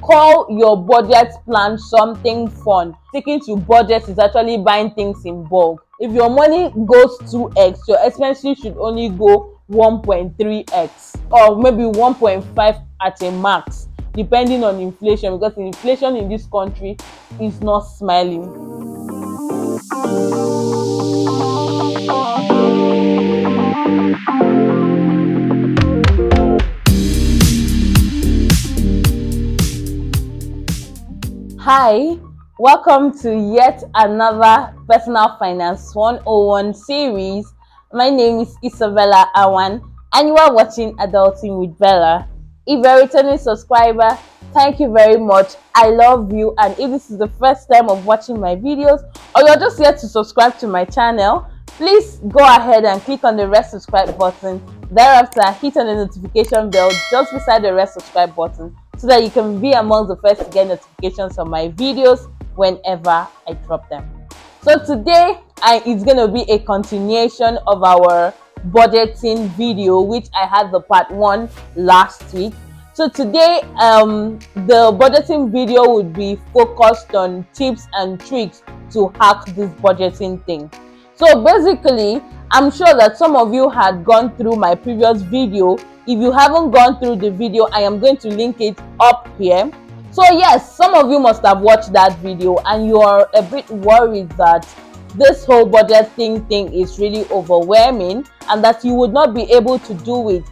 call your budget plan something fun. Sticking to budget is actually buying things in bulk. If your money goes 2x, your expenses should only go 1.3x or maybe 1.5 at a max, depending on inflation, because inflation in this country is not smiling. Hi, welcome to yet another Personal Finance 101 series. My name is Isabella Awan and you are watching Adulting with Bella. If you're a returning subscriber, thank you very much. I love you, and if this is the first time of watching my videos or you're just here to subscribe to my channel, please go ahead and click on the red subscribe button. Thereafter, hit on the notification bell just beside the red subscribe button so that you can be among the first to get notifications of my videos whenever I drop them. So today, it's going to be a continuation of our budgeting video, which I had the part 1 last week. So today, the budgeting video would be focused on tips and tricks to hack this budgeting thing. So basically, I'm sure that some of you had gone through my previous video. If you haven't gone through the video, I am going to link it up here. So yes, some of you must have watched that video and you are a bit worried that this whole budgeting thing is really overwhelming and that you would not be able to do it.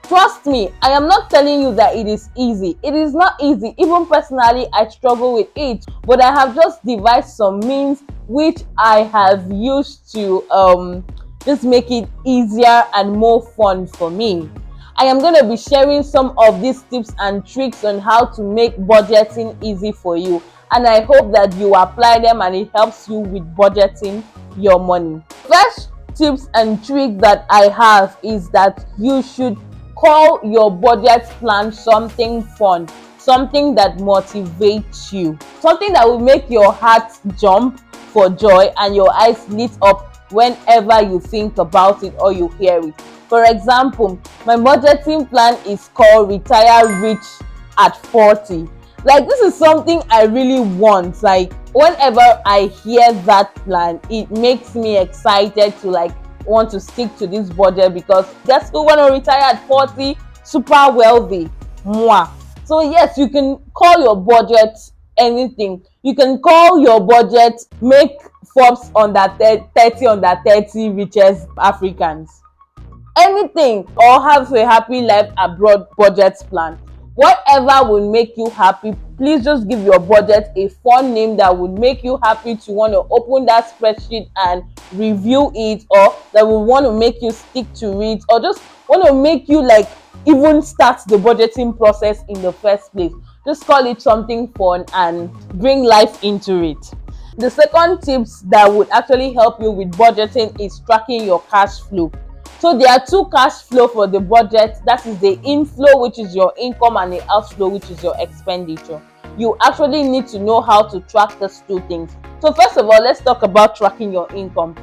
Trust me, I am not telling you that it is easy. It is not easy. Even personally, I struggle with it, but I have just devised some means which I have used to just make it easier and more fun for me. I am going to be sharing some of these tips and tricks on how to make budgeting easy for you, and I hope that you apply them and it helps you with budgeting your money. First tips and tricks that I have is that you should call your budget plan something fun, something that motivates you, something that will make your heart jump for joy and your eyes lit up whenever you think about it or you hear it. For example, my budgeting plan is called Retire Rich at 40. Like, this is something I really want. Like, whenever I hear that plan, it makes me excited to want to stick to this budget, because guess who want to retire at 40? Super wealthy. Mwah. So yes, you can call your budget anything. You can call your budget make Forbes under 30 richest Africans. Anything, or have a happy life abroad budget plan. Whatever will make you happy, please just give your budget a fun name that would make you happy to want to open that spreadsheet and review it, or that will want to make you stick to it, or just want to make you even start the budgeting process in the first place. Just call it something fun and bring life into it. The second tips that would actually help you with budgeting is tracking your cash flow. So there are two cash flow for the budget. That is the inflow, which is your income, and the outflow, which is your expenditure. You actually need to know how to track these two things. So first of all, let's talk about tracking your income.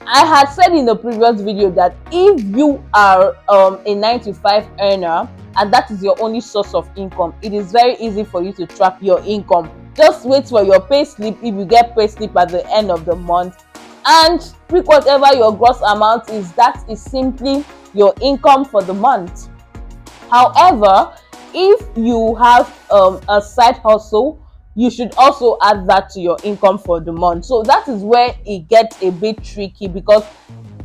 I had said in the previous video that if you are a 9-to-5 earner and that is your only source of income, it is very easy for you to track your income. Just wait for your pay slip, if you get pay slip at the end of the month, and pick whatever your gross amount is. That is simply your income for the month. However, if you have a side hustle, you should also add that to your income for the month. So that is where it gets a bit tricky, because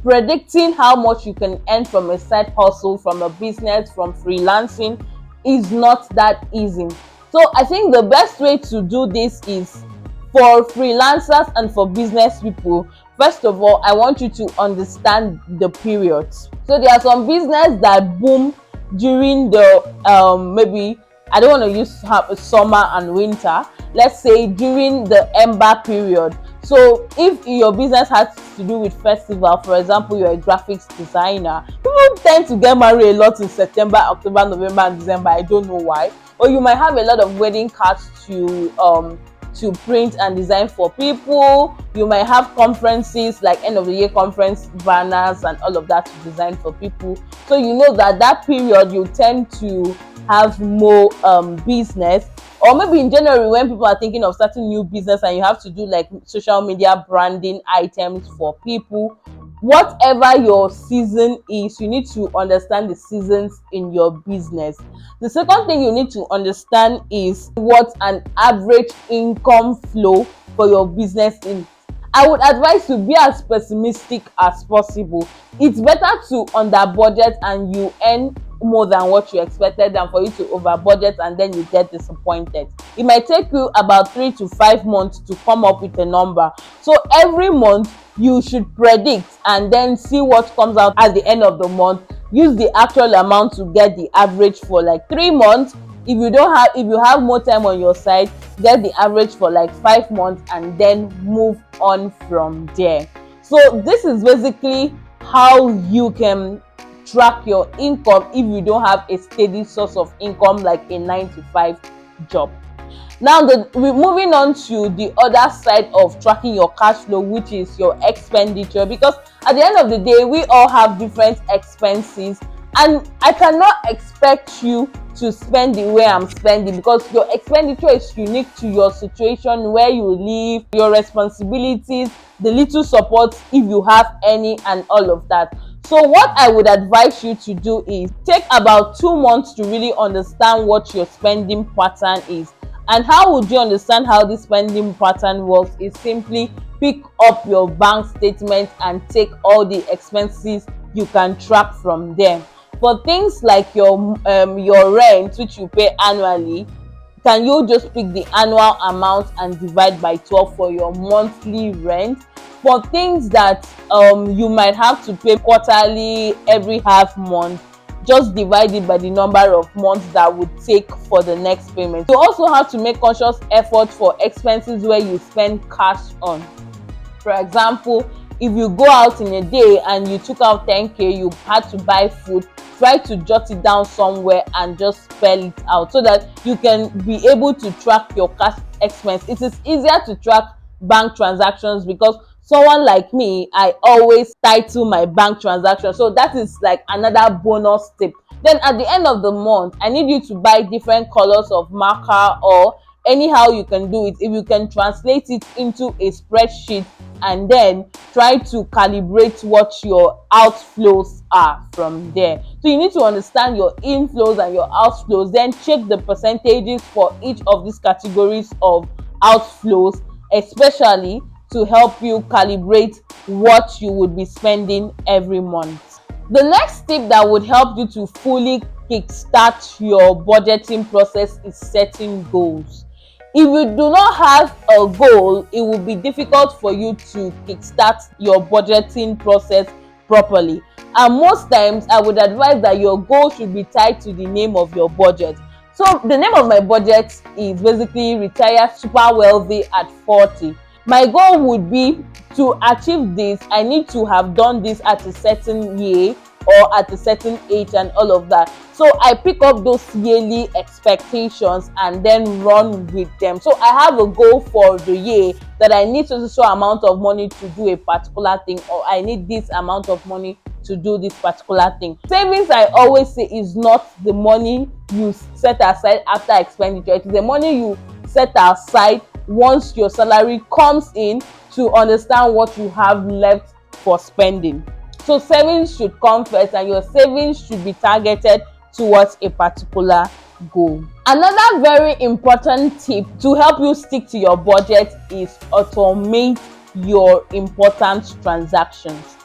predicting how much you can earn from a side hustle, from a business, from freelancing is not that easy. So I think the best way to do this is for freelancers and for business people. First of all, I want you to understand the periods. So there are some business that boom during the maybe, I don't want to use summer and winter. Let's say during the Ember period. So if your business has to do with festival, for example, you're a graphics designer, people tend to get married a lot in September, October, November, and December. I don't know why. Or you might have a lot of wedding cards to print and design for people. You might have conferences like end of the year conference banners and all of that to design for people. So you know that period you tend to have more business, or maybe in January when people are thinking of starting new business and you have to do like social media branding items for people. Whatever your season is, you need to understand the seasons in your business. The second thing you need to understand is what an average income flow for your business is. I would advise to be as pessimistic as possible. It's better to under budget and you earn more than what you expected than for you to over budget and then you get disappointed. It might take you about 3 to 5 months to come up with a number. So every month you should predict and then see what comes out at the end of the month. Use the actual amount to get the average for like 3 months. If you have more time on your side, get the average for like 5 months and then move on from there. So this is basically how you can track your income if you don't have a steady source of income like a 9-to-5 job. Now we're moving on to the other side of tracking your cash flow, which is your expenditure, because at the end of the day we all have different expenses and I cannot expect you to spend the way I'm spending because your expenditure is unique to your situation, where you live, your responsibilities, the little support if you have any, and all of that. So what I would advise you to do is take about 2 months to really understand what your spending pattern is. And how would you understand how this spending pattern works is simply pick up your bank statement and take all the expenses you can track from there. For things like your rent, which you pay annually, can you just pick the annual amount and divide by 12 for your monthly rent? For things that you might have to pay quarterly, every half month, just divide it by the number of months that would take for the next payment. You also have to make conscious effort for expenses where you spend cash on. For example, if you go out in a day and you took out 10k, you had to buy food, try to jot it down somewhere and just spell it out so that you can be able to track your cash expense. It is easier to track bank transactions because someone like me, I always title my bank transaction, so that is like another bonus tip. Then at the end of the month, I need you to buy different colors of marker, or anyhow you can do it. If you can translate it into a spreadsheet and then try to calibrate what your outflows are from there. So you need to understand your inflows and your outflows, then check the percentages for each of these categories of outflows, especially to help you calibrate what you would be spending every month. The next tip that would help you to fully kickstart your budgeting process is setting goals. If you do not have a goal, it will be difficult for you to kickstart your budgeting process properly. And most times, I would advise that your goal should be tied to the name of your budget. So the name of my budget is basically retire super wealthy at 40. My goal would be to achieve this. I need to have done this at a certain year or at a certain age and all of that. So I pick up those yearly expectations and then run with them. So I have a goal for the year that I need so amount of money to do a particular thing, or I need this amount of money to do this particular thing. Savings, I always say, is not the money you set aside after expenditure. It is the money you set aside once your salary comes in to understand what you have left for spending. So savings should come first, and your savings should be targeted towards a particular goal. Another very important tip to help you stick to your budget is automate your important transactions.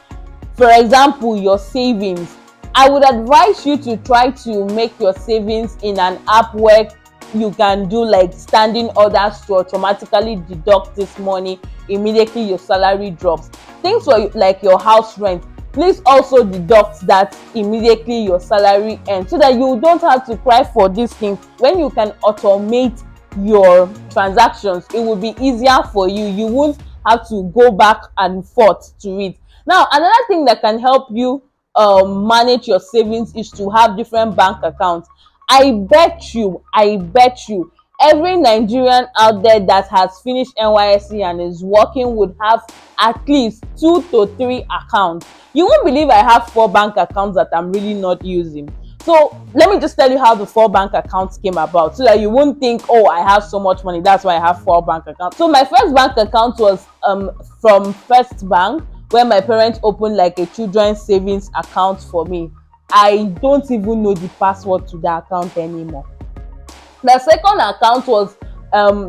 For example, your savings. I would advise you to try to make your savings in an app where you can do like standing orders to automatically deduct this money immediately your salary drops. Things like your house rent, please also deduct that immediately your salary ends, so that you don't have to cry for these things. When you can automate your transactions, it will be easier for you. You won't have to go back and forth to it. Now, another thing that can help you manage your savings is to have different bank accounts. I bet you every Nigerian out there that has finished NYSC and is working would have at least 2 to 3 accounts. You won't believe I have 4 bank accounts that I'm really not using. So So let me just tell you how the 4 bank accounts came about, so that you won't think, oh, I have so much money, that's why I have 4 bank accounts. So my first bank account was from First Bank, where my parents opened like a children's savings account for me. I don't even know the password to the account anymore. The second account was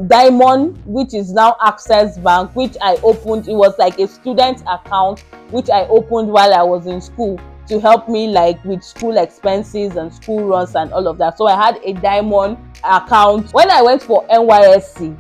Diamond, which is now Access Bank, which I opened. It was like a student account which I opened while I was in school to help me like with school expenses and school runs and all of that. So I had a Diamond account. When I went for NYSC,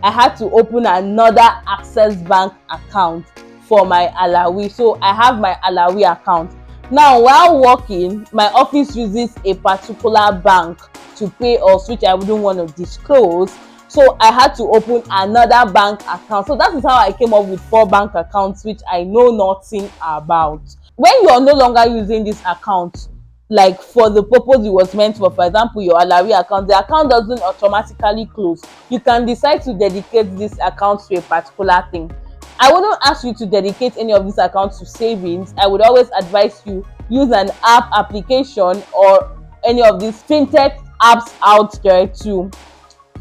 I had to open another Access Bank account for my Alawi. So I have my Alawi account. Now, while working, my office uses a particular bank to pay us, which I wouldn't want to disclose. So I had to open another bank account. So that is how I came up with 4 bank accounts, which I know nothing about. When you are no longer using this account, like for the purpose it was meant for example, your Alawi account, the account doesn't automatically close. You can decide to dedicate this account to a particular thing. I wouldn't ask you to dedicate any of these accounts to savings. I would always advise you use an application or any of these fintech apps out there to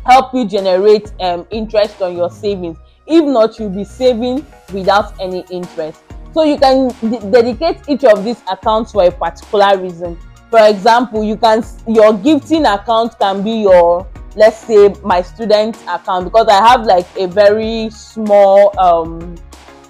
help you generate interest on your savings. If not, you'll be saving without any interest. So you can dedicate each of these accounts for a particular reason. For example, your gifting account can be your, let's say, my student account, because I have like a very small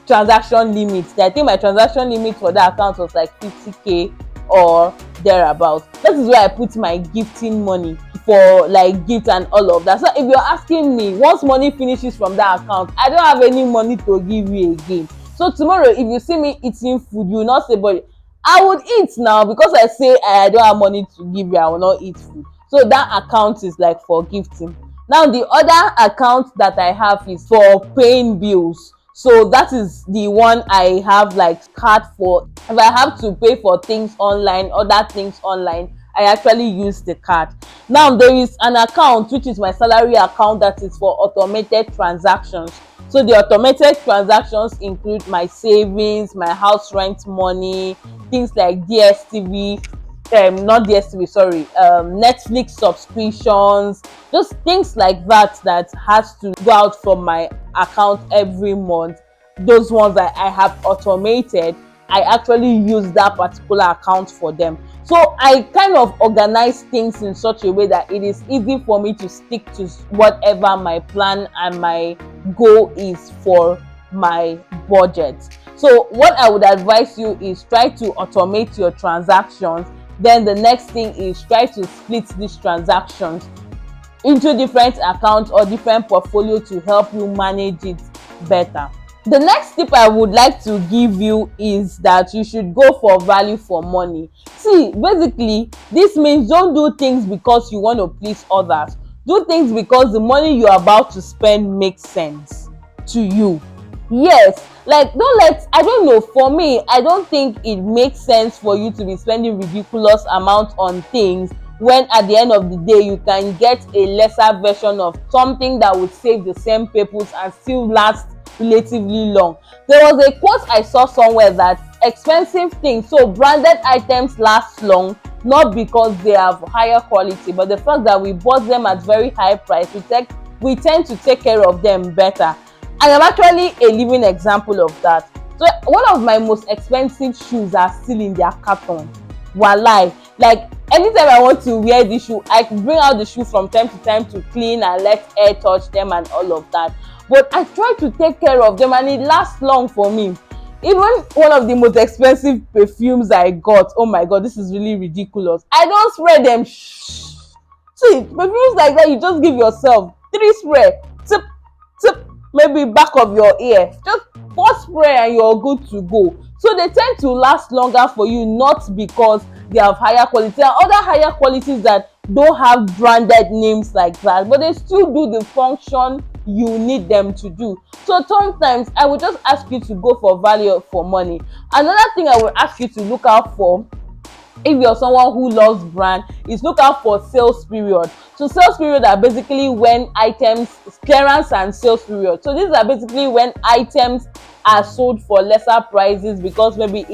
transaction limit. I think my transaction limit for that account was like 50k or thereabouts. That is where I put my gifting money for like gift and all of that. So if you're asking me, once money finishes from that account, I don't have any money to give you again. So tomorrow, if you see me eating food, you will not say, but I would eat now, because I say I don't have money to give you, I will not eat food. So that account is like for gifting. Now the other account that I have is for paying bills. So that is the one I have like card for. If I have to pay for things online, other things online, I actually use the card. Now there is an account which is my salary account that is for automated transactions. So the automated transactions include my savings, my house rent money, things like DSTV, not DSTV, sorry, Netflix subscriptions, just things like that that has to go out from my account every month. Those ones that I have automated, I actually use that particular account for them. So I kind of organize things in such a way that it is easy for me to stick to whatever my plan and my goal is for my budget. So what I would advise you is try to automate your transactions. Then the next thing is try to split these transactions into different accounts or different portfolio to help you manage it better. The next tip I would like to give you is that you should go for value for money. See, basically, this means don't do things because you want to please others. Do things because the money you're about to spend makes sense to you. Yes, like I don't know, for me, I don't think it makes sense for you to be spending ridiculous amounts on things when at the end of the day you can get a lesser version of something that would save the same purpose and still last relatively long. There was a quote I saw somewhere that expensive things, so branded items, last long not because they have higher quality, but the fact that we bought them at very high price, we tend to take care of them better. I am actually a living example of that. So one of my most expensive shoes are still in their carton. Walai, like anytime I want to wear this shoe, I bring out the shoe from time to time to clean and let air touch them and all of that. But I try to take care of them and it lasts long for me. Even one of the most expensive perfumes I got, oh my god, this is really ridiculous, I don't spray them. See, perfumes like that, you just give yourself 3 spray, tip tip, maybe back of your ear, just 4 spray and you're good to go. So they tend to last longer for you, not because they have higher quality. There are other higher qualities that don't have branded names like that, but they still do the function you need them to do. So sometimes I would just ask you to go for value for money. Another thing I would ask you to look out for, if you're someone who loves brand, is look out for sales period. So sales period are basically when items, clearance and sales period. So these are basically when items are sold for lesser prices because maybe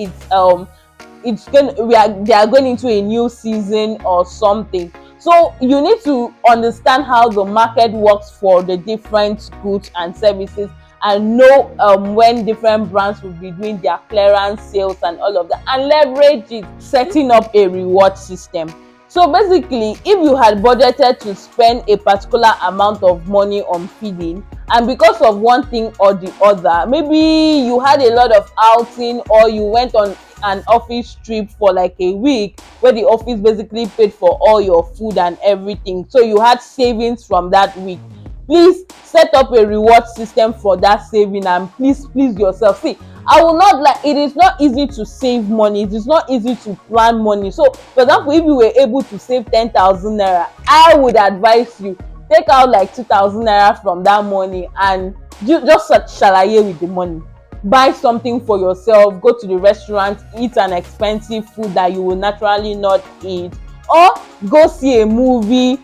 they are going into a new season or something. So you need to understand how the market works for the different goods and services, and know when different brands will be doing their clearance sales and all of that, and leverage it, setting up a reward system. So basically, if you had budgeted to spend a particular amount of money on feeding, and because of one thing or the other, maybe you had a lot of outing, or you went on an office trip for like a week where the office basically paid for all your food and everything, so you had savings from that week, please set up a reward system for that saving, and please yourself. See, I will not lie, it is not easy to save money, it is not easy to plan money. So for example, if you were able to save 10,000 naira, I would advise you take out like 2,000 naira from that money and just shalaye with the money. Buy something for yourself, go to the restaurant, eat an expensive food that you will naturally not eat, or go see a movie.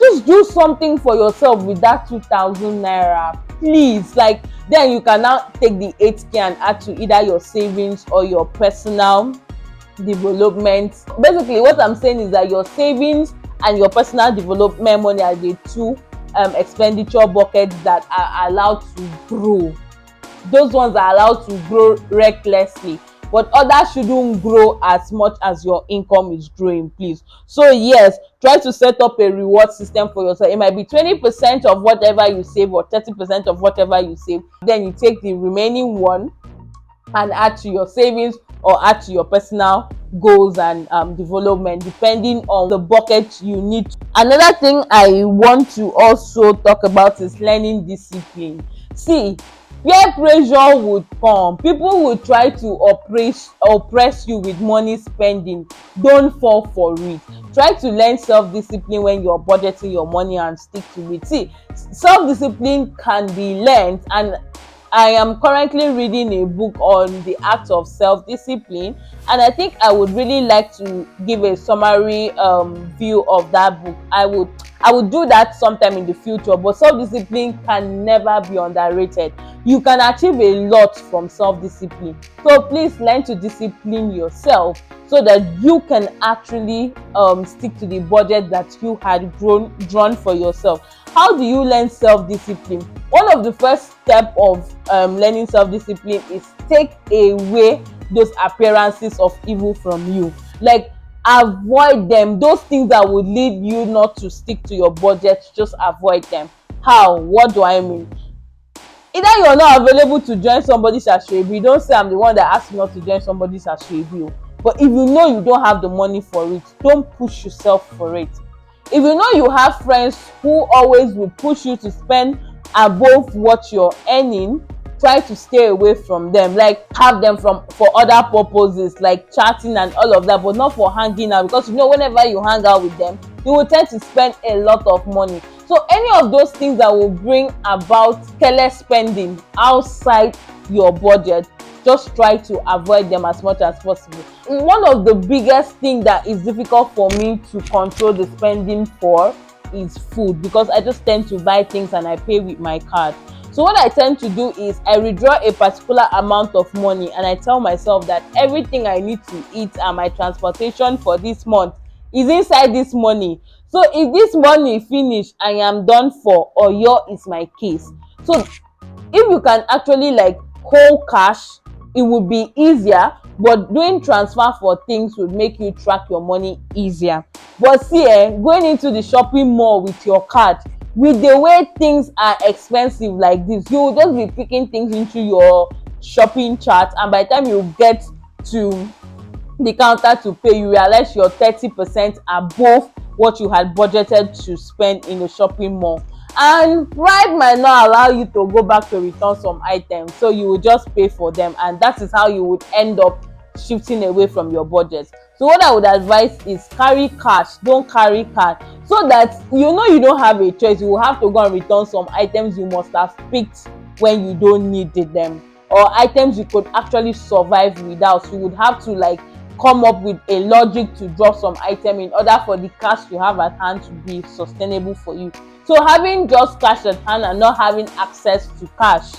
Just do something for yourself with that 2,000 naira, please. Like, then you can now take the 8k and add to either your savings or your personal development. Basically, what I'm saying is that your savings and your personal development money are the two expenditure buckets that are allowed to grow. Those ones are allowed to grow recklessly, but others shouldn't grow as much as your income is growing, please. So yes, try to set up a reward system for yourself. It might be 20% of whatever you save, or 30% of whatever you save. Then you take the remaining one and add to your savings, or add to your personal goals and development, depending on the bucket you need. Another thing I want to also talk about is learning discipline. See, peer pressure would come, people will try to oppress you with money spending. Don't fall for it. Try to learn self-discipline when you're budgeting your money and stick to it. See, self-discipline can be learned, and I am currently reading a book on the act of self-discipline, and I think I would really like to give a summary view of that book. I would do that sometime in the future, but self-discipline can never be underrated. You can achieve a lot from self-discipline. So please learn to discipline yourself so that you can actually stick to the budget that you had drawn for yourself. How do you learn self-discipline? One of the first steps of learning self-discipline is take away those appearances of evil from you. Like, avoid them. Those things that would lead you not to stick to your budget, just avoid them. How? What do I mean? Either you're not available to join somebody's ashwebi. Don't say I'm the one that asked you not to join somebody's ashwebi. But if you know you don't have the money for it, don't push yourself for it. If you know you have friends who always will push you to spend above what you're earning, try to stay away from them. Like, have them for other purposes, like chatting and all of that, but not for hanging out, because you know whenever you hang out with them, you will tend to spend a lot of money. So any of those things that will bring about careless spending outside your budget, just try to avoid them as much as possible. One of the biggest things that is difficult for me to control the spending for is food, because I just tend to buy things and I pay with my card. So what I tend to do is I withdraw a particular amount of money, and I tell myself that everything I need to eat and my transportation for this month is inside this money. So if this money finish, I am done for. Oyo is my case. So if you can actually like hold cash, it would be easier, but doing transfer for things would make you track your money easier. But see, going into the shopping mall with your card, with the way things are expensive like this, you will just be picking things into your shopping chart, and by the time you get to the counter to pay, you realize you're 30% above what you had budgeted to spend in the shopping mall. And pride might not allow you to go back to return some items, so you will just pay for them, and that is how you would end up shifting away from your budget. So what I would advise is carry cash, don't carry card, so that you know you don't have a choice. You will have to go and return some items you must have picked when you don't need them, or items you could actually survive without. You would have to like come up with a logic to drop some item in order for the cash you have at hand to be sustainable for you. So having just cash at hand and not having access to cash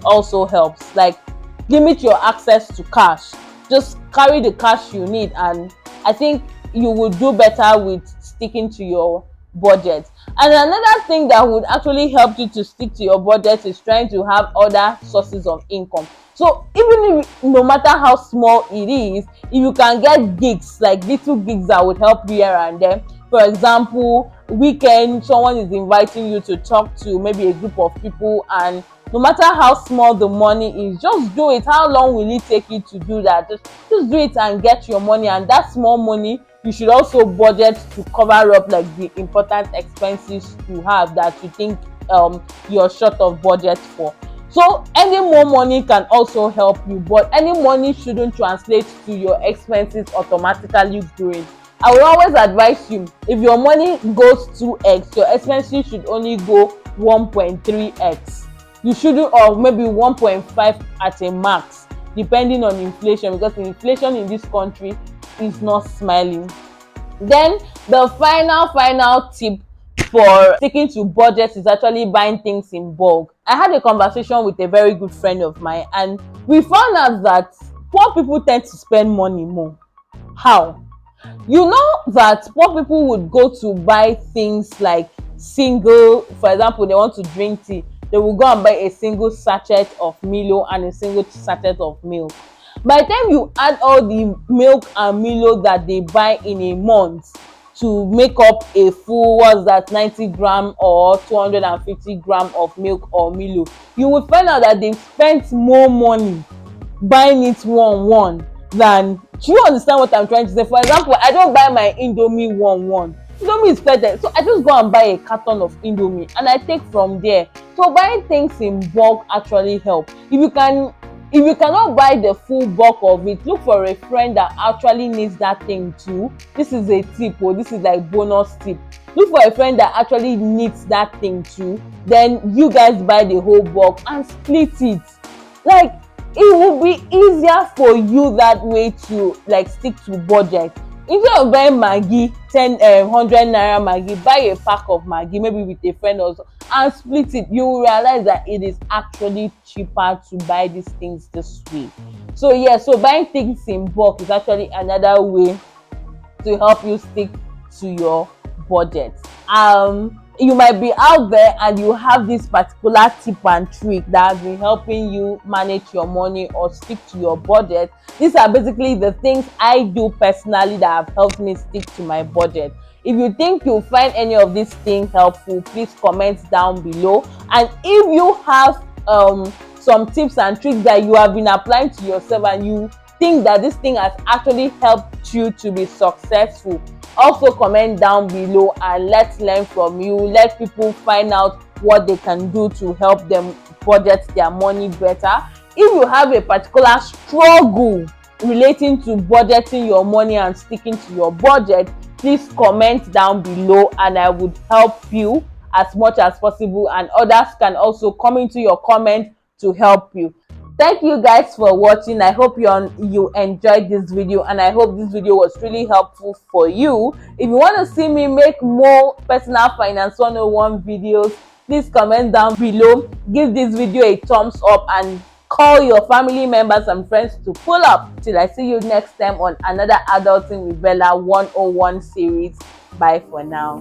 also helps. Like, limit your access to cash. just carry the cash you need, and I think you will do better with sticking to your budget. And another thing that would actually help you to stick to your budget is trying to have other sources of income. So even if, no matter how small it is, if you can get gigs, like little gigs that would help you here and there. For example, weekend, someone is inviting you to talk to maybe a group of people, and no matter how small the money is, just do it. How long will it take you to do that? Just do it and get your money. And that small money, you should also budget to cover up like the important expenses you have that you think you're short of budget for. So any more money can also help you, but any money shouldn't translate to your expenses automatically growing. I will always advise you, if your money goes 2x, your expenses should only go 1.3x. You shouldn't, or maybe 1.5 at a max, depending on inflation, because inflation in this country is not smiling. Then the final tip for sticking to budget is actually buying things in bulk. I had a conversation with a very good friend of mine, and we found out that poor people tend to spend money more. How? You know that poor people would go to buy things like single, for example, they want to drink tea, they will go and buy a single sachet of Milo and a single sachet of milk. By the time you add all the milk and Milo that they buy in a month to make up a full, what's that, 90 gram or 250 gram of milk or Milo, you will find out that they spent more money buying it one than, do you understand what I'm trying to say? For example, I don't buy my Indomie one. Indomie is better, so I just go and buy a carton of Indomie and I take from there. So buying things in bulk actually help. If you cannot buy the full bulk of it, look for a friend that actually needs that thing too. This is a tip, or this is like bonus tip. Look for a friend that actually needs that thing too. Then you guys buy the whole bulk and split it. Like, it will be easier for you that way to like stick to budget. Instead of buying Maggi, 100 naira Maggi, buy a pack of Maggi, maybe with a friend also, and split it. You will realize that it is actually cheaper to buy these things this way. So yeah, so buying things in bulk is actually another way to help you stick to your budget. You might be out there and you have this particular tip and trick that has been helping you manage your money or stick to your budget. These are basically the things I do personally that have helped me stick to my budget. If you think you'll find any of these things helpful, please comment down below. And if you have some tips and tricks that you have been applying to yourself and you think that this thing has actually helped you to be successful, also comment down below and let's learn from you. Let people find out what they can do to help them budget their money better. If you have a particular struggle relating to budgeting your money and sticking to your budget, please comment down below and I would help you as much as possible, and others can also come into your comment to help you. Thank you guys for watching. I hope you enjoyed this video, and I hope this video was really helpful for you. If you want to see me make more personal finance 101 videos, please comment down below, give this video a thumbs up, and call your family members and friends to pull up. Till I see you next time on another Adulting with Bella 101 series. Bye for now.